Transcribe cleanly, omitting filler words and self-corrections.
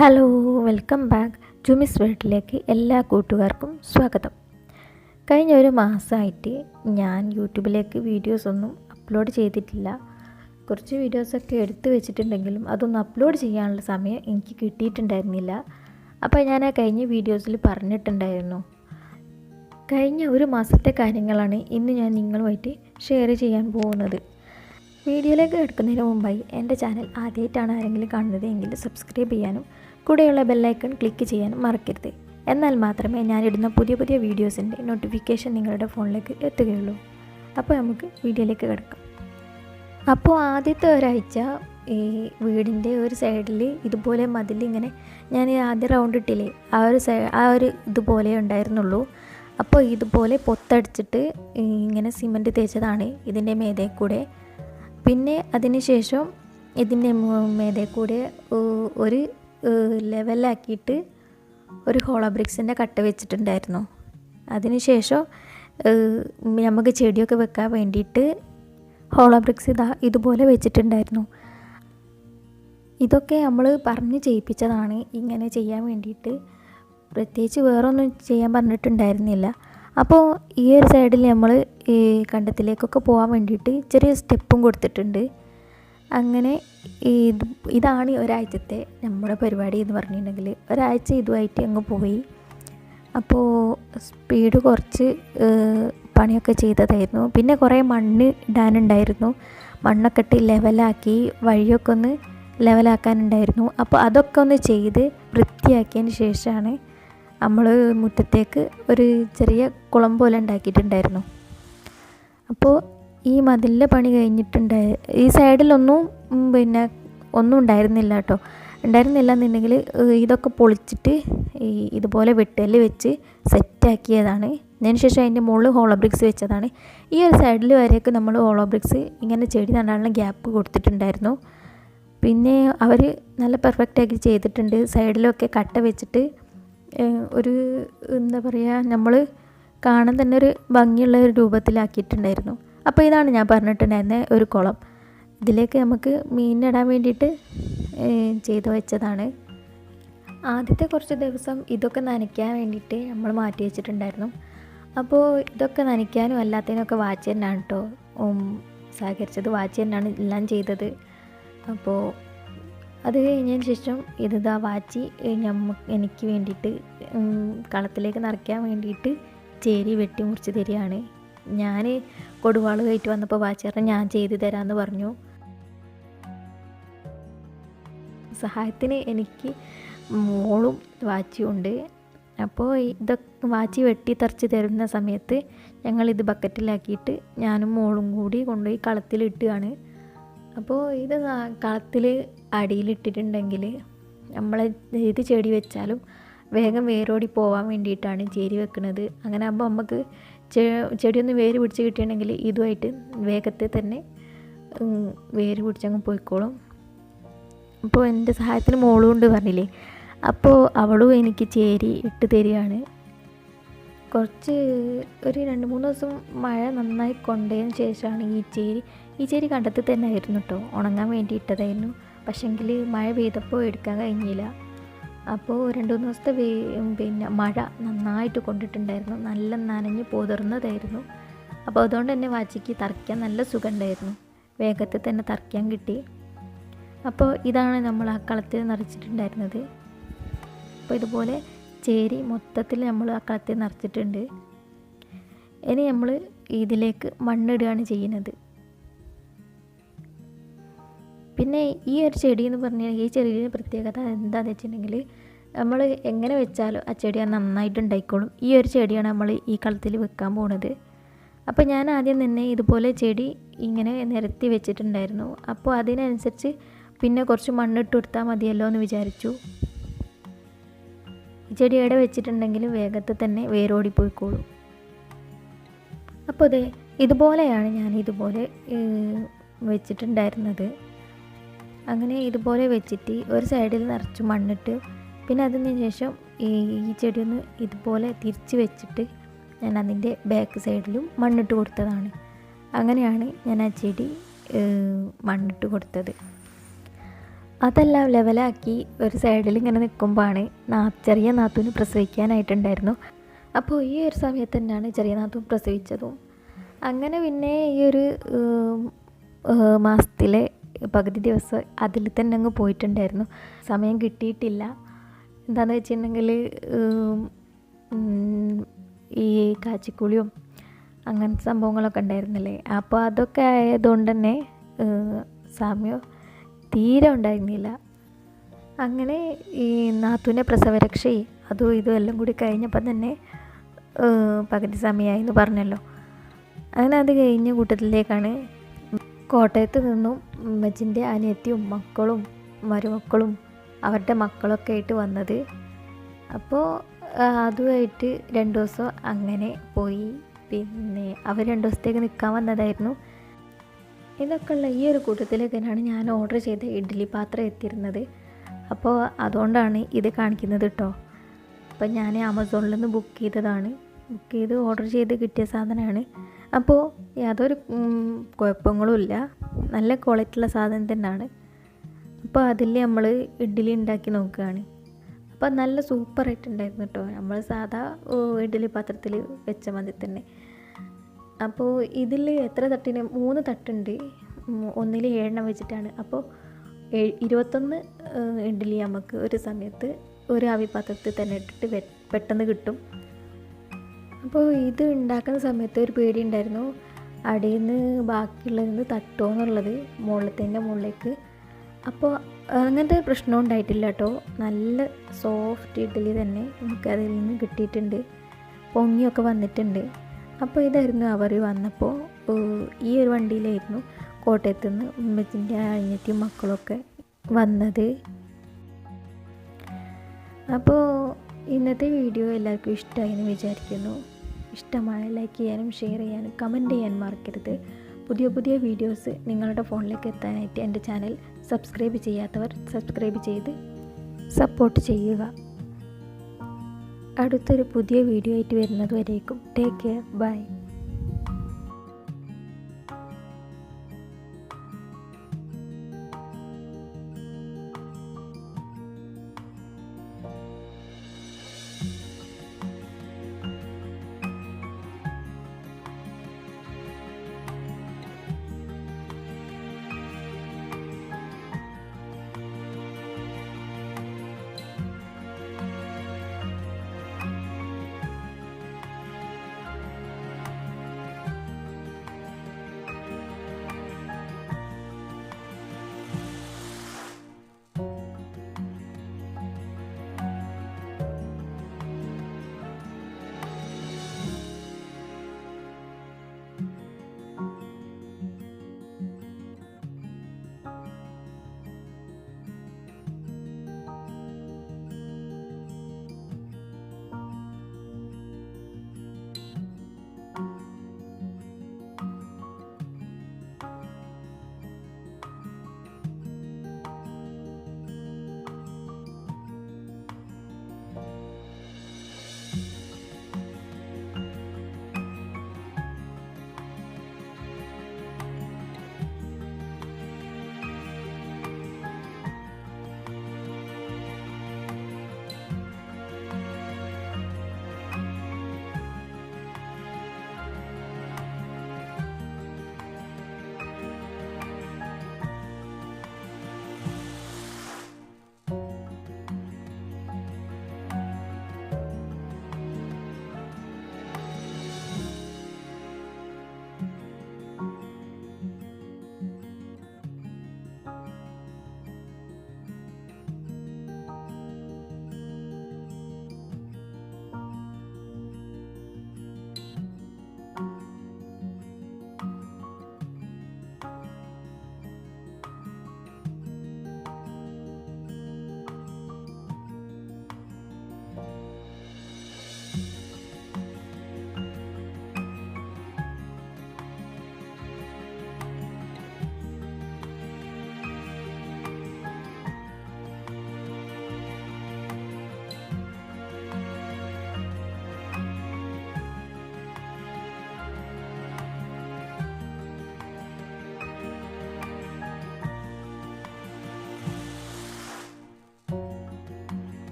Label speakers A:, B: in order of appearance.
A: Hello, welcome back. ജുമിസ് വേൾഡിലേക്ക് എല്ലാ കൂട്ടുകാർക്കും സ്വാഗതം. കഴിഞ്ഞ ഒരു മാസമായിട്ട് ഞാൻ യൂട്യൂബിലേക്ക് വീഡിയോസൊന്നും അപ്ലോഡ് ചെയ്തിട്ടില്ല. കുറച്ച് വീഡിയോസൊക്കെ എടുത്തു വെച്ചിട്ടുണ്ടെങ്കിലും അതൊന്നും അപ്ലോഡ് ചെയ്യാനുള്ള സമയം എനിക്ക് കിട്ടിയിട്ടുണ്ടായിരുന്നില്ല. അപ്പോൾ ഞാൻ ആ കഴിഞ്ഞ വീഡിയോസിൽ പറഞ്ഞിട്ടുണ്ടായിരുന്നു. കഴിഞ്ഞ ഒരു മാസത്തെ കാര്യങ്ങളാണ് ഇന്ന് ഞാൻ നിങ്ങളുമായിട്ട് ഷെയർ ചെയ്യാൻ പോകുന്നത്. വീഡിയോയിലേക്ക് എടുക്കുന്നതിന് മുമ്പായി എൻ്റെ ചാനൽ ആദ്യമായിട്ടാണ് ആരെങ്കിലും കാണുന്നത് എങ്കിൽ സബ്സ്ക്രൈബ് ചെയ്യാനും കൂടെയുള്ള ബെല്ലൈക്കൺ ക്ലിക്ക് ചെയ്യാനും മറക്കരുത്. എന്നാൽ മാത്രമേ ഞാനിടുന്ന പുതിയ പുതിയ വീഡിയോസിൻ്റെ നോട്ടിഫിക്കേഷൻ നിങ്ങളുടെ ഫോണിലേക്ക് എത്തുകയുള്ളൂ. അപ്പോൾ നമുക്ക് വീഡിയോയിലേക്ക് കിടക്കാം. അപ്പോൾ ആദ്യത്തെ ഒരാഴ്ച ഈ വീടിൻ്റെ ഒരു സൈഡിൽ ഇതുപോലെ മതിലിങ്ങനെ ഞാൻ ആദ്യം റൗണ്ട് ഇട്ടില്ലേ, ആ ഒരു ഇതുപോലെ ഉണ്ടായിരുന്നുള്ളൂ. അപ്പോൾ ഇതുപോലെ പൊത്തടിച്ചിട്ട് ഇങ്ങനെ സിമൻറ്റ് തേച്ചതാണ് ഇതിൻ്റെ മേതേ കൂടെ. പിന്നെ അതിന് ശേഷം ഇതിൻ്റെ മേതേ കൂടെ ഒരു ലെവലാക്കിയിട്ട് ഒരു ഹോളോ ബ്രിക്സിൻ്റെ കട്ട വെച്ചിട്ടുണ്ടായിരുന്നു. അതിന് ശേഷം നമുക്ക് ചെടിയൊക്കെ വെക്കാൻ വേണ്ടിയിട്ട് ഹോളോ ബ്രിക്സ് ഇതുപോലെ വെച്ചിട്ടുണ്ടായിരുന്നു. ഇതൊക്കെ നമ്മൾ പറഞ്ഞ് ചെയ്യിപ്പിച്ചതാണ് ഇങ്ങനെ ചെയ്യാൻ വേണ്ടിയിട്ട്. പ്രത്യേകിച്ച് വേറൊന്നും ചെയ്യാൻ പറഞ്ഞിട്ടുണ്ടായിരുന്നില്ല. അപ്പോൾ ഈ ഒരു സൈഡിൽ നമ്മൾ ഈ കണ്ടത്തിലേക്കൊക്കെ പോകാൻ വേണ്ടിയിട്ട് ചെറിയ സ്റ്റെപ്പും കൊടുത്തിട്ടുണ്ട്. അങ്ങനെ ഇതാണ് ഒരാഴ്ചത്തെ നമ്മുടെ പരിപാടി എന്ന് പറഞ്ഞിട്ടുണ്ടെങ്കിൽ. ഒരാഴ്ച ഇതുമായിട്ട് അങ്ങ് പോയി. അപ്പോൾ സ്പീഡ് കുറച്ച് പണിയൊക്കെ ചെയ്തതായിരുന്നു. പിന്നെ കുറേ മണ്ണ് ഇടാനുണ്ടായിരുന്നു. മണ്ണൊക്കെ ഇട്ട് ലെവലാക്കി വഴിയൊക്കെ ഒന്ന് ലെവലാക്കാനുണ്ടായിരുന്നു. അപ്പോൾ അതൊക്കെ ഒന്ന് ചെയ്ത് വൃത്തിയാക്കിയതിന് ശേഷമാണ് നമ്മൾ മുറ്റത്തേക്ക് ഒരു ചെറിയ കുളം പോലെ ഉണ്ടാക്കിയിട്ടുണ്ടായിരുന്നു. അപ്പോൾ ഈ മതിലിൻ്റെ പണി ഈ സൈഡിലൊന്നും ഒന്നും ഉണ്ടായിരുന്നില്ല കേട്ടോ. ഉണ്ടായിരുന്നില്ല എന്നുണ്ടെങ്കിൽ ഇതൊക്കെ പൊളിച്ചിട്ട് ഇതുപോലെ വെട്ടല് വെച്ച് സെറ്റാക്കിയതാണ്. അതിന് ശേഷം അതിൻ്റെ മുകളിൽ ഹോളോ ബ്രിക്സ് വെച്ചതാണ്. ഈ ഒരു സൈഡിൽ വരെയൊക്കെ നമ്മൾ ഹോളോ ബ്രിക്സ് ഇങ്ങനെ ചെടി നടാനുള്ള ഗ്യാപ്പ് കൊടുത്തിട്ടുണ്ടായിരുന്നു. പിന്നെ അവർ നല്ല പെർഫെക്റ്റാക്കി ചെയ്തിട്ടുണ്ട്. സൈഡിലൊക്കെ കട്ട വെച്ചിട്ട് ഒരു എന്താ പറയുക, നമ്മൾ കാണാൻ തന്നെ ഒരു ഭംഗിയുള്ള ഒരു രൂപത്തിലാക്കിയിട്ടുണ്ടായിരുന്നു. അപ്പോൾ ഇതാണ് ഞാൻ പറഞ്ഞിട്ടുണ്ടായിരുന്ന ഒരു കുളം. ഇതിലേക്ക് നമുക്ക് മീനിടാൻ വേണ്ടിയിട്ട് ചെയ്തു വെച്ചതാണ്. ആദ്യത്തെ കുറച്ച് ദിവസം ഇതൊക്കെ നനയ്ക്കാൻ വേണ്ടിയിട്ട് നമ്മൾ മാറ്റി വെച്ചിട്ടുണ്ടായിരുന്നു. അപ്പോൾ ഇതൊക്കെ നനയ്ക്കാനും അല്ലാത്തതിനൊക്കെ വാച്ച് തന്നെയാണ് കേട്ടോ സഹകരിച്ചത്. വാച്ച് തന്നെയാണ് എല്ലാം ചെയ്തത്. അപ്പോൾ അത് കഴിഞ്ഞതിന് ശേഷം വാച്ചി എനിക്ക് വേണ്ടിയിട്ട് കളത്തിലേക്ക് നിറയ്ക്കാൻ വേണ്ടിയിട്ട് ചേരി വെട്ടി മുറിച്ച് തരികയാണ്. ഞാൻ കൊടുവാൾ കയറ്റി വന്നപ്പോൾ വാച്ചേട്ടൻ ഞാൻ ചെയ്തു തരാമെന്ന് പറഞ്ഞു. സഹായത്തിന് എനിക്ക് മോളും വാച്ചിയും ഉണ്ട്. അപ്പോൾ ഇതൊക്കെ വാച്ചി വെട്ടി തറച്ച് തരുന്ന സമയത്ത് ഞങ്ങളിത് ബക്കറ്റിലാക്കിയിട്ട് ഞാനും മോളും കൂടി കൊണ്ടുപോയി കളത്തിലിട്ടുകയാണ്. അപ്പോൾ ഇത് കളത്തിൽ അടിയിലിട്ടിട്ടുണ്ടെങ്കിൽ നമ്മൾ ഏത് ചെടി വെച്ചാലും വേഗം വേരോടി പോകാൻ വേണ്ടിയിട്ടാണ് ചേരി വെക്കുന്നത്. അങ്ങനെ ആകുമ്പോൾ നമുക്ക് ചെടിയൊന്ന് വേര് പിടിച്ച് കിട്ടിയിട്ടുണ്ടെങ്കിൽ ഇതുമായിട്ട് വേഗത്തിൽ തന്നെ വേര് പിടിച്ചങ്ങ് പോയിക്കോളും. അപ്പോൾ എൻ്റെ സഹായത്തിന് മോളും ഉണ്ട് പറഞ്ഞില്ലേ. അപ്പോൾ അവളും എനിക്ക് ചേരി ഇട്ട് തരികയാണ്. ഒരു 2-3 ദിവസം മഴ നന്നായി കൊണ്ടതിന് ശേഷമാണ് ഈ ചേരി കണ്ടത്തിൽ തന്നെ ആയിരുന്നു കേട്ടോ. ഉണങ്ങാൻ വേണ്ടി ഇട്ടതായിരുന്നു. പക്ഷെങ്കിൽ മഴ പെയ്തപ്പോൾ എടുക്കാൻ കഴിഞ്ഞില്ല. അപ്പോൾ 2-3 ദിവസത്തെ മഴ നന്നായിട്ട് കൊണ്ടിട്ടുണ്ടായിരുന്നു. നല്ല നനഞ്ഞ് പൊതിർന്നതായിരുന്നു. അപ്പോൾ അതുകൊണ്ട് തന്നെ വാച്ചിക്ക് തറയ്ക്കാൻ നല്ല സുഖമുണ്ടായിരുന്നു. വേഗത്തിൽ തന്നെ തറയ്ക്കാൻ കിട്ടി. അപ്പോൾ ഇതാണ് നമ്മൾ ആ കളത്തിൽ നിറച്ചിട്ടുണ്ടായിരുന്നത്. അപ്പോൾ ഇതുപോലെ ചേരി മൊത്തത്തിൽ നമ്മൾ ആ കളത്തിൽ നിറച്ചിട്ടുണ്ട്. ഇനി നമ്മൾ ഇതിലേക്ക് മണ്ണിടുകയാണ് ചെയ്യുന്നത്. പിന്നെ ഈ ഒരു ചെടി എന്ന് പറഞ്ഞാൽ ഈ ചെടിയുടെ പ്രത്യേകത എന്താണെന്ന് വെച്ചിട്ടുണ്ടെങ്കിൽ നമ്മൾ എങ്ങനെ വെച്ചാലും ആ ചെടി നന്നായിട്ട് ഉണ്ടായിക്കോളും. ഈ ഒരു ചെടിയാണ് നമ്മൾ ഈ കളത്തിൽ വെക്കാൻ പോകുന്നത്. അപ്പോൾ ഞാൻ ആദ്യം തന്നെ ഇതുപോലെ ചെടി ഇങ്ങനെ നിരത്തി വെച്ചിട്ടുണ്ടായിരുന്നു. അപ്പോൾ അതിനനുസരിച്ച് പിന്നെ കുറച്ച് മണ്ണിട്ട് കൊടുത്താൽ മതിയല്ലോ എന്ന് വിചാരിച്ചു. ഈ ചെടി എവിടെ വെച്ചിട്ടുണ്ടെങ്കിൽ വേഗത്തിൽ തന്നെ വേരോടിപ്പോയിക്കോളും. അപ്പോൾ ഇതുപോലെയാണ് ഞാൻ ഇതുപോലെ വെച്ചിട്ടുണ്ടായിരുന്നത്. അങ്ങനെ ഇതുപോലെ വെച്ചിട്ട് ഒരു സൈഡിൽ നിറച്ച് മണ്ണിട്ട് പിന്നെ അതിന് ശേഷം ഈ ചെടിയൊന്ന് ഇതുപോലെ തിരിച്ച് വെച്ചിട്ട് ഞാൻ അതിൻ്റെ ബാക്ക് സൈഡിലും മണ്ണിട്ട് കൊടുത്തതാണ്. അങ്ങനെയാണ് ഞാൻ ആ ചെടി മണ്ണിട്ട് കൊടുത്തത്. അതെല്ലാം ലെവലാക്കി ഒരു സൈഡിൽ ഇങ്ങനെ നിൽക്കുമ്പോഴാണ് ചെറിയ നാത്തൂന് പ്രസവിക്കാനായിട്ടുണ്ടായിരുന്നു. അപ്പോൾ ഈ ഒരു സമയത്ത് തന്നെയാണ് ചെറിയ നാത്തൂൻ പ്രസവിച്ചതും. അങ്ങനെ പിന്നെ ഈ ഒരു മാസത്തിലെ പകുതി ദിവസം അതിൽ തന്നെ അങ്ങ് പോയിട്ടുണ്ടായിരുന്നു. സമയം കിട്ടിയിട്ടില്ല. എന്താണെന്ന് വെച്ചിട്ടുണ്ടെങ്കിൽ ഈ കാച്ചിക്കുളിയും അങ്ങനത്തെ സംഭവങ്ങളൊക്കെ ഉണ്ടായിരുന്നില്ലേ. അപ്പോൾ അതൊക്കെ ആയതുകൊണ്ട് തന്നെ സമയം തീരെ ഉണ്ടായിരുന്നില്ല. അങ്ങനെ ഈ നാത്തൂൻ്റെ പ്രസവരക്ഷയും അതും ഇതും എല്ലാം കൂടി കഴിഞ്ഞപ്പോൾ തന്നെ പകുതി സമയമായി എന്ന് പറഞ്ഞല്ലോ. അങ്ങനെ അത് കഴിഞ്ഞ കൂട്ടത്തിലേക്കാണ് കോട്ടയത്ത് നിന്നും ഉമ്മച്ചിൻ്റെ അനിയത്തിയും മക്കളും മരുമക്കളും അവരുടെ മക്കളൊക്കെ ആയിട്ട് വന്നത്. അപ്പോൾ അതുമായിട്ട് 2 ദിവസം അങ്ങനെ പോയി. പിന്നെ അവർ 2 ദിവസത്തേക്ക് നിൽക്കാൻ വന്നതായിരുന്നു. ഇതൊക്കെ ഉള്ള ഈ ഒരു കൂട്ടത്തിലേക്കാണ് ഞാൻ ഓർഡർ ചെയ്ത ഇഡ്ഡലി പാത്രം എത്തിയിരുന്നത്. അപ്പോൾ അതുകൊണ്ടാണ് ഇത് കാണിക്കുന്നത് കേട്ടോ. അപ്പോൾ ഞാൻ ആമസോണിൽ നിന്ന് ബുക്ക് ചെയ്ത് ഓർഡർ ചെയ്ത് കിട്ടിയ സാധനമാണ്. അപ്പോൾ യാതൊരു കുഴപ്പങ്ങളുമില്ല, നല്ല ക്വാളിറ്റിയുള്ള സാധനം തന്നെയാണ്. അപ്പോൾ അതിൽ നമ്മൾ ഇഡ്ഡലി ഉണ്ടാക്കി നോക്കുകയാണ്. അപ്പോൾ നല്ല സൂപ്പറായിട്ടുണ്ടായിരുന്നു കേട്ടോ. നമ്മൾ സാധാ ഇഡ്ഡലി പാത്രത്തിൽ വെച്ച മതി തന്നെ. അപ്പോൾ ഇതിൽ എത്ര തട്ടിന് 3 തട്ടുണ്ട്, ഒന്നിൽ 7 വെച്ചിട്ടാണ്. അപ്പോൾ 21 ഇഡ്ഡലി നമുക്ക് ഒരു സമയത്ത് ഒരു ആവി പാത്രത്തിൽ തന്നെ ഇട്ടിട്ട് പെട്ടെന്ന് കിട്ടും. അപ്പോൾ ഇത് ഉണ്ടാക്കുന്ന സമയത്ത് ഒരു പേടി ഉണ്ടായിരുന്നു, അടിയിൽ നിന്ന് ബാക്കിയുള്ളതിന് തട്ടുമോ എന്നുള്ളത് മുകളിലേക്ക്. അപ്പോൾ അങ്ങനത്തെ പ്രശ്നം ഉണ്ടായിട്ടില്ല കേട്ടോ. നല്ല സോഫ്റ്റ് ഇഡ്ഡലി തന്നെ നമുക്ക് അതിൽ നിന്ന് കിട്ടിയിട്ടുണ്ട്, പൊങ്ങിയൊക്കെ വന്നിട്ടുണ്ട്. അപ്പോൾ ഇതായിരുന്നു അവർ വന്നപ്പോൾ ഈ ഒരു വണ്ടിയിലായിരുന്നു കോട്ടയത്ത് നിന്ന് ഉമ്മച്ചിൻ്റെ അനിയത്തിയും മക്കളൊക്കെ വന്നത്. അപ്പോൾ ഇന്നത്തെ വീഡിയോ എല്ലാവർക്കും ഇഷ്ടമായി എന്ന് വിചാരിക്കുന്നു. ഇഷ്ടമായ ലൈക്ക് ചെയ്യാനും ഷെയർ ചെയ്യാനും കമൻറ്റ് ചെയ്യാനും മറക്കരുത്. പുതിയ വീഡിയോസ് നിങ്ങളുടെ ഫോണിലേക്ക് എത്താനായിട്ട് എൻ്റെ ചാനൽ സബ്സ്ക്രൈബ് ചെയ്യാത്തവർ സബ്സ്ക്രൈബ് ചെയ്ത് സപ്പോർട്ട് ചെയ്യുക. അടുത്തൊരു പുതിയ വീഡിയോ ആയിട്ട് വരുന്നത് വരേക്കും ടേക്ക് കെയർ, ബൈ.